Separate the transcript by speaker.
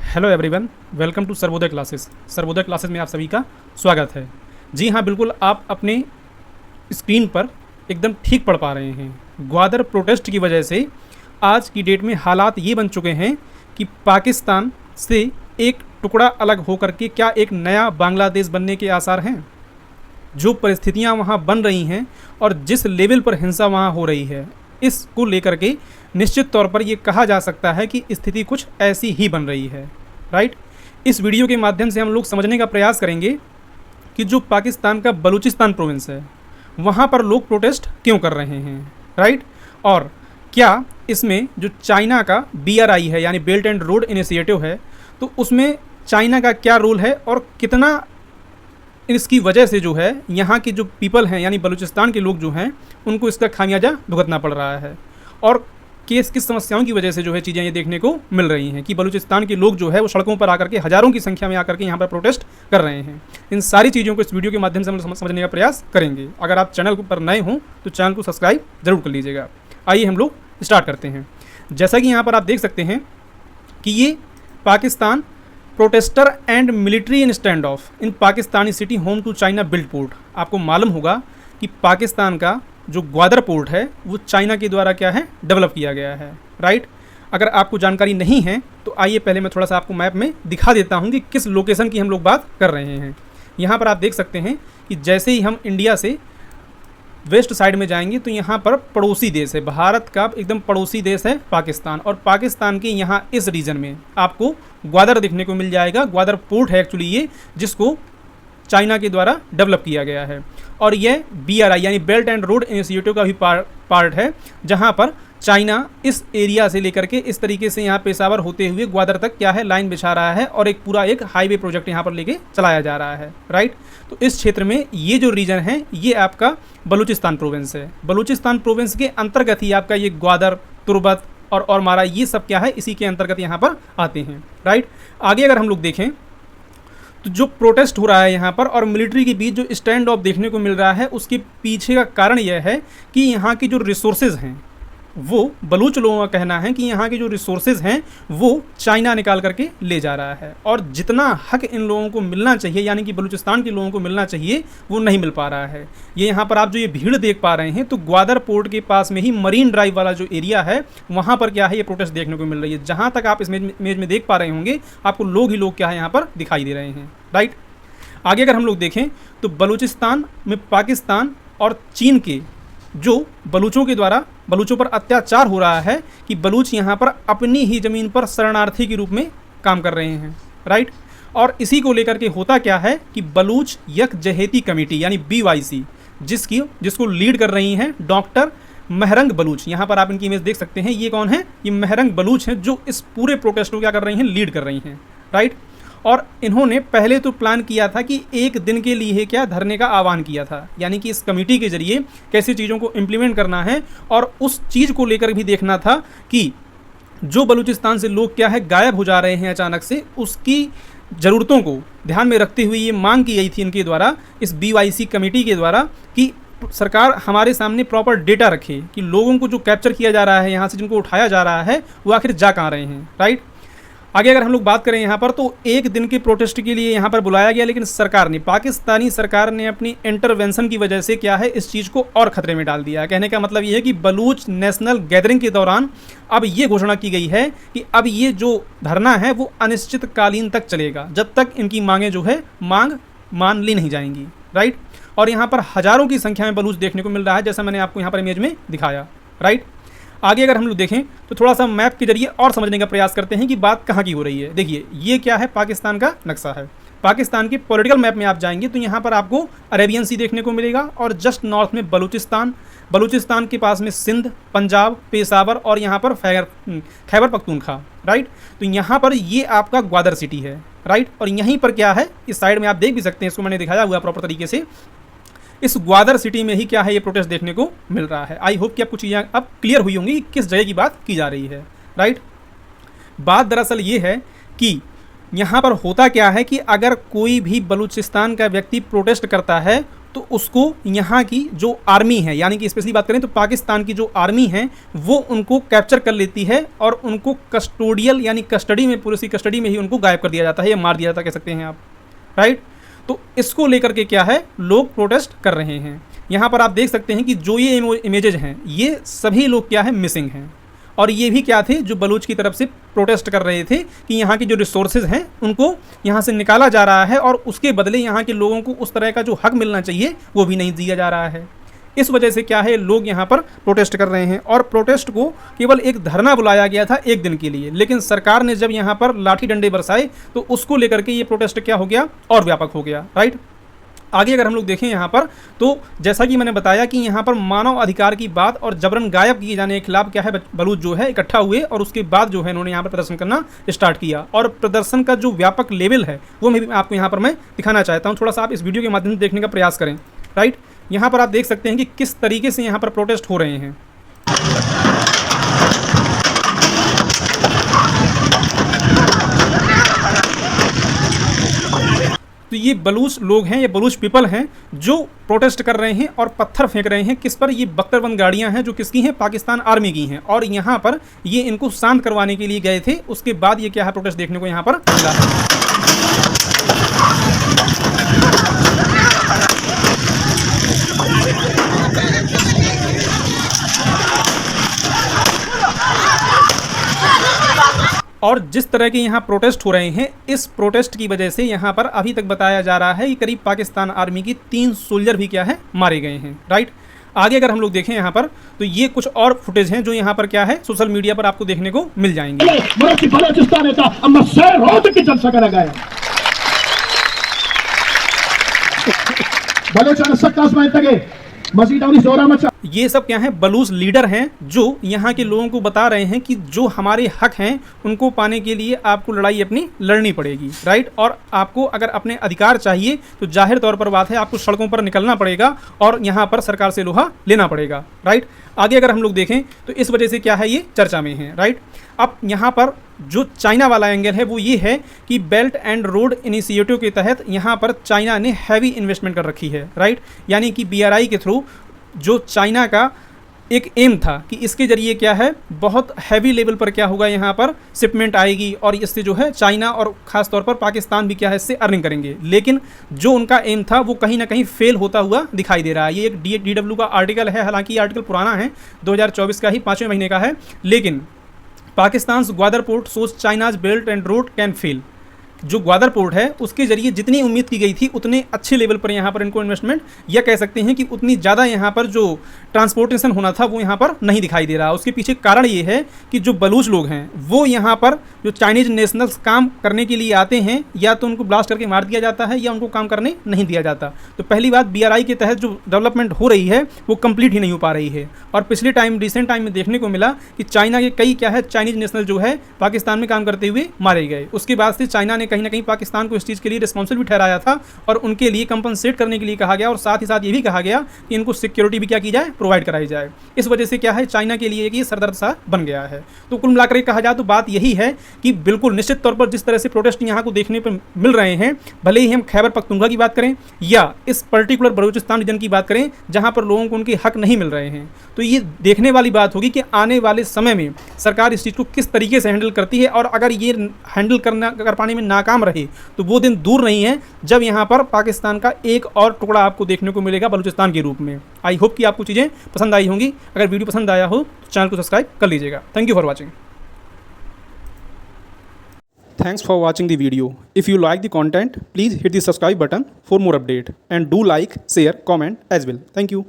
Speaker 1: Hello everyone, welcome to Sarvodaya classes. Sarvodaya classes में आप सभी का स्वागत है। जी हाँ, बिल्कुल आप अपने स्क्रीन पर एकदम ठीक पढ़ पा रहे हैं। ग्वादर प्रोटेस्ट की वजह से आज की डेट में हालात ये बन चुके हैं कि पाकिस्तान से एक टुकड़ा अलग होकर के क्या एक नया बांग्लादेश बनने के आसार हैं। जो परिस्थितियाँ वहाँ बन रही हैं और जिस लेवल पर हिंसा वहाँ हो रही है, इसको लेकर के निश्चित तौर पर ये कहा जा सकता है कि स्थिति कुछ ऐसी ही बन रही है। राइट। इस वीडियो के माध्यम से हम लोग समझने का प्रयास करेंगे कि जो पाकिस्तान का बलूचिस्तान प्रोविंस है वहाँ पर लोग प्रोटेस्ट क्यों कर रहे हैं। राइट। और क्या इसमें जो चाइना का BRI है यानी बेल्ट एंड रोड इनिशिएटिव है, तो उसमें चाइना का क्या रोल है और कितना इसकी वजह से जो है यहाँ के जो पीपल हैं यानी बलूचिस्तान के लोग जो हैं उनको इसका खामियाजा भुगतना पड़ रहा है, और किस किस समस्याओं की वजह से जो है चीज़ें ये देखने को मिल रही हैं कि बलूचिस्तान के लोग जो है वो सड़कों पर आकर के हज़ारों की संख्या में आकर के यहाँ पर प्रोटेस्ट कर रहे हैं। इन सारी चीज़ों को इस वीडियो के माध्यम से हम समझने का प्रयास करेंगे। अगर आप चैनल पर नए हों तो चैनल को सब्सक्राइब जरूर कर लीजिएगा। आइए हम लोग स्टार्ट करते हैं। जैसा कि यहाँ पर आप देख सकते हैं कि ये Pakistan protester and military in stand off in Pakistani city home to China build port. आपको मालूम होगा कि पाकिस्तान का जो ग्वादर पोर्ट है वो चाइना के द्वारा क्या है, डेवलप किया गया है। राइट। अगर आपको जानकारी नहीं है तो आइए पहले मैं थोड़ा सा आपको मैप में दिखा देता हूँ कि किस लोकेशन की हम लोग बात कर रहे हैं। यहाँ पर आप देख सकते हैं कि जैसे ही हम इंडिया से वेस्ट साइड में जाएंगे तो यहाँ पर पड़ोसी देश है, भारत का एकदम पड़ोसी देश है पाकिस्तान, और पाकिस्तान के यहाँ इस रीजन में आपको ग्वादर देखने को मिल जाएगा। ग्वादर पोर्ट है एक्चुअली ये, जिसको चाइना के द्वारा डेवलप किया गया है, और यह BRI यानी बेल्ट एंड रोड इनिशिएटिव का भी पार्ट है, जहाँ पर चाइना इस एरिया से लेकर के इस तरीके से यहाँ पेशावर होते हुए ग्वादर तक क्या है लाइन बिछा रहा है, और एक पूरा एक हाईवे प्रोजेक्ट यहाँ पर लेके चलाया जा रहा है। राइट। तो इस क्षेत्र में ये जो रीजन है ये आपका बलूचिस्तान प्रोविंस है। बलूचिस्तान प्रोविंस के अंतर्गत ही आपका ये ग्वादर, तुर्बत और मारा ये सब क्या है इसी के अंतर्गत यहाँ पर आते हैं। राइट। आगे अगर हम लोग देखें तो जो प्रोटेस्ट हो रहा है यहाँ पर और मिलिट्री के बीच जो स्टैंड ऑफ देखने को मिल रहा है, उसके पीछे का कारण यह है कि यहाँ की जो रिसोर्सेज हैं वो बलूच लोगों का कहना है कि यहाँ के जो रिसोर्सेज हैं वो चाइना निकाल करके ले जा रहा है, और जितना हक इन लोगों को मिलना चाहिए यानी कि बलूचिस्तान के लोगों को मिलना चाहिए वो नहीं मिल पा रहा है। ये यहाँ पर आप जो ये भीड़ देख पा रहे हैं तो ग्वादर पोर्ट के पास में ही मरीन ड्राइव वाला जो एरिया है वहाँ पर क्या है ये प्रोटेस्ट देखने को मिल रही है। जहाँ तक आप इस इमेज में देख पा रहे होंगे आपको लोग ही लोग क्या है यहाँ पर दिखाई दे रहे हैं। राइट। आगे अगर हम लोग देखें तो बलूचिस्तान में पाकिस्तान और चीन के जो बलूचों के द्वारा बलूचों पर अत्याचार हो रहा है कि बलूच यहाँ पर अपनी ही ज़मीन पर शरणार्थी के रूप में काम कर रहे हैं। राइट। और इसी को लेकर के होता क्या है कि बलूच यकजहती कमेटी यानी BYC जिसको लीड कर रही हैं डॉक्टर महरंग बलूच। यहाँ पर आप इनकी इमेज देख सकते हैं। ये कौन है? ये महरंग बलूच हैं जो इस पूरे प्रोटेस्ट को क्या कर रही हैं, लीड कर रही हैं। राइट। और इन्होंने पहले तो प्लान किया था कि एक दिन के लिए क्या धरने का आह्वान किया था, यानी कि इस कमेटी के जरिए कैसे चीज़ों को इम्प्लीमेंट करना है, और उस चीज़ को लेकर भी देखना था कि जो बलूचिस्तान से लोग क्या है गायब हो जा रहे हैं अचानक से, उसकी ज़रूरतों को ध्यान में रखते हुए ये मांग की गई थी इनके द्वारा, इस BYC कमेटी के द्वारा, कि सरकार हमारे सामने प्रॉपर डेटा रखे कि लोगों को जो कैप्चर किया जा रहा है यहाँ से, जिनको उठाया जा रहा है वो आखिर जा कहाँ रहे हैं। राइट। आगे अगर हम लोग बात करें यहाँ पर तो एक दिन के प्रोटेस्ट के लिए यहाँ पर बुलाया गया, लेकिन सरकार ने, पाकिस्तानी सरकार ने अपनी इंटरवेंशन की वजह से क्या है इस चीज़ को और खतरे में डाल दिया है। कहने का मतलब ये है कि बलूच नेशनल गैदरिंग के दौरान अब ये घोषणा की गई है कि अब ये जो धरना है वो अनिश्चितकालीन तक चलेगा, जब तक इनकी मांगें जो है मान ली नहीं जाएंगी। राइट। और यहाँ पर हज़ारों की संख्या में बलूच देखने को मिल रहा है, जैसा मैंने आपको यहाँ पर इमेज में दिखाया। राइट। आगे अगर हम लोग देखें तो थोड़ा सा मैप के जरिए और समझने का प्रयास करते हैं कि बात कहाँ की हो रही है। देखिए ये क्या है, पाकिस्तान का नक्शा है। पाकिस्तान के पॉलिटिकल मैप में आप जाएंगे तो यहाँ पर आपको अरेबियन सी देखने को मिलेगा, और जस्ट नॉर्थ में बलूचिस्तान के पास में सिंध, पंजाब, पेशावर और यहाँ पर खैबर पख्तूनख्वा। राइट। तो यहाँ पर ये आपका ग्वादर सिटी है। राइट। और यहीं पर क्या है, इस साइड में आप देख भी सकते हैं, इसको मैंने दिखाया हुआ प्रॉपर तरीके से। इस ग्वादर सिटी में ही क्या है ये प्रोटेस्ट देखने को मिल रहा है। आई होप कि आपको चीज़ें अब क्लियर हुई होंगी कि किस जगह की बात की जा रही है। राइट। बात दरअसल ये है कि यहाँ पर होता क्या है कि अगर कोई भी बलूचिस्तान का व्यक्ति प्रोटेस्ट करता है तो उसको यहाँ की जो आर्मी है, यानी कि स्पेशली बात करें तो पाकिस्तान की जो आर्मी है वो उनको कैप्चर कर लेती है और उनको कस्टोडियल यानी कस्टडी में, पुलिस की कस्टडी में ही उनको गायब कर दिया जाता है या मार दिया जाता कह सकते हैं आप, राइट। तो इसको लेकर के क्या है, लोग प्रोटेस्ट कर रहे हैं। यहाँ पर आप देख सकते हैं कि जो ये इमेजेज हैं ये सभी लोग क्या है, मिसिंग हैं। और ये भी क्या थे, जो बलूच की तरफ से प्रोटेस्ट कर रहे थे कि यहाँ के जो रिसोर्सेज हैं उनको यहाँ से निकाला जा रहा है और उसके बदले यहाँ के लोगों को उस तरह का जो हक मिलना चाहिए वो भी नहीं दिया जा रहा है। इस वजह से क्या है, लोग यहाँ पर प्रोटेस्ट कर रहे हैं। और प्रोटेस्ट को केवल एक धरना बुलाया गया था एक दिन के लिए, लेकिन सरकार ने जब यहाँ पर लाठी डंडे बरसाए तो उसको लेकर के ये प्रोटेस्ट क्या हो गया, और व्यापक हो गया, राइट। आगे अगर हम लोग देखें यहाँ पर, तो जैसा कि मैंने बताया कि यहाँ पर मानव अधिकार की बात और जबरन गायब किए जाने के खिलाफ क्या है, बलूच जो है इकट्ठा हुए और उसके बाद जो है इन्होंने यहाँ पर प्रदर्शन करना स्टार्ट किया। और प्रदर्शन का जो व्यापक लेवल है वो मैं आपको यहाँ पर मैं दिखाना चाहता हूँ। थोड़ा सा आप इस वीडियो के माध्यम से देखने का प्रयास करें, राइट। यहाँ पर आप देख सकते हैं कि किस तरीके से यहाँ पर प्रोटेस्ट हो रहे हैं। तो ये बलूच लोग हैं, ये बलूच पीपल हैं जो प्रोटेस्ट कर रहे हैं और पत्थर फेंक रहे हैं। किस पर, ये बख्तरबंद गाड़ियां हैं जो किसकी हैं, पाकिस्तान आर्मी की हैं। और यहाँ पर ये इनको शांत करवाने के लिए गए थे। उसके बाद ये क्या है, प्रोटेस्ट देखने को यहाँ पर मिला है। और जिस तरह के यहाँ प्रोटेस्ट हो रहे हैं, इस प्रोटेस्ट की वजह से यहाँ पर अभी तक बताया जा रहा है कि करीब पाकिस्तान आर्मी की 3 सोल्जर भी क्या है, मारे गए हैं, राइट। आगे अगर हम लोग देखें यहाँ पर, तो ये कुछ और फुटेज हैं जो यहाँ पर क्या है, सोशल मीडिया पर आपको देखने को मिल जाएंगे। ये सब क्या है, बलूच लीडर हैं जो यहाँ के लोगों को बता रहे हैं कि जो हमारे हक हैं उनको पाने के लिए आपको लड़ाई अपनी लड़नी पड़ेगी, राइट। और आपको अगर अपने अधिकार चाहिए तो जाहिर तौर पर बात है, आपको सड़कों पर निकलना पड़ेगा और यहाँ पर सरकार से लोहा लेना पड़ेगा, राइट। आगे अगर हम लोग देखें तो इस वजह से क्या है, ये चर्चा में है, राइट। अब यहाँ पर जो चाइना वाला एंगल है वो ये है कि बेल्ट एंड रोड इनिशिएटिव के तहत यहाँ पर चाइना ने हैवी इन्वेस्टमेंट कर रखी है, राइट। यानी कि BRI के थ्रू जो चाइना का एक एम था कि इसके ज़रिए क्या है, बहुत हैवी लेवल पर क्या होगा, यहाँ पर शिपमेंट आएगी और इससे जो है चाइना और ख़ास तौर पर पाकिस्तान भी क्या है, इससे अर्निंग करेंगे। लेकिन जो उनका एम था वो कहीं ना कहीं फेल होता हुआ दिखाई दे रहा है। ये एक DW का आर्टिकल है, हालांकि ये आर्टिकल पुराना है, 2024 का ही 5वें महीने का है। लेकिन पाकिस्तान ग्वादर पोर्ट सोच China's belt and road can fail, जो ग्वादर पोर्ट है उसके ज़रिए जितनी उम्मीद की गई थी उतने अच्छे लेवल पर यहाँ पर इनको इन्वेस्टमेंट, या कह सकते हैं कि उतनी ज़्यादा यहाँ पर जो ट्रांसपोर्टेशन होना था वो यहाँ पर नहीं दिखाई दे रहा। उसके पीछे कारण ये है कि जो बलूच लोग हैं वो यहाँ पर जो चाइनीज़ नेशनल्स काम करने के लिए आते हैं, या तो उनको ब्लास्ट करके मार दिया जाता है या उनको काम करने नहीं दिया जाता। तो पहली बात, BRI के तहत जो डेवलपमेंट हो रही है वो कंप्लीट ही नहीं हो पा रही है। और पिछले रिसेंट टाइम में देखने को मिला कि चाइना के कई क्या है, चाइनीज़ नेशनल जो है पाकिस्तान में काम करते हुए मारे गए। उसके बाद से चाइना ने कहीं ना कहीं पाकिस्तान को इस चीज़ के लिए रिस्पॉन्सिबल भी ठहराया था और उनके लिए कंपनसेट करने के लिए कहा गया, और साथ ही साथ ये भी कहा गया कि इनको सिक्योरिटी भी क्या की जाए, प्रोवाइड कराई जाए। इस वजह से क्या है, चाइना के लिए ये सरदर्द सा बन गया है। तो कुल मिलाकर कहा जाए तो बात यही है कि बिल्कुल निश्चित तौर पर जिस तरह से प्रोटेस्ट यहाँ को देखने पर मिल रहे हैं, भले ही हम खैबर पख्तूनख्वा की बात करें या इस पर्टिकुलर बलूचिस्तान रीजन की बात करें जहाँ पर लोगों को उनके हक नहीं मिल रहे हैं, तो ये देखने वाली बात होगी कि आने वाले समय में सरकार इस चीज़ को किस तरीके से हैंडल करती है। और अगर ये हैंडल कर पाने में नाकाम रहे तो वो दिन दूर नहीं है जब यहाँ पर पाकिस्तान का एक और टुकड़ा आपको देखने को मिलेगा बलूचिस्तान के रूप में। आई होप कि आपको चीज़ें पसंद आई होंगी। अगर वीडियो पसंद आया हो तो चैनल को सब्सक्राइब कर लीजिएगा। Thank you for watching. Thanks for watching the video. If you like the content, please hit the subscribe button for more update and do like, share, comment as well. Thank you.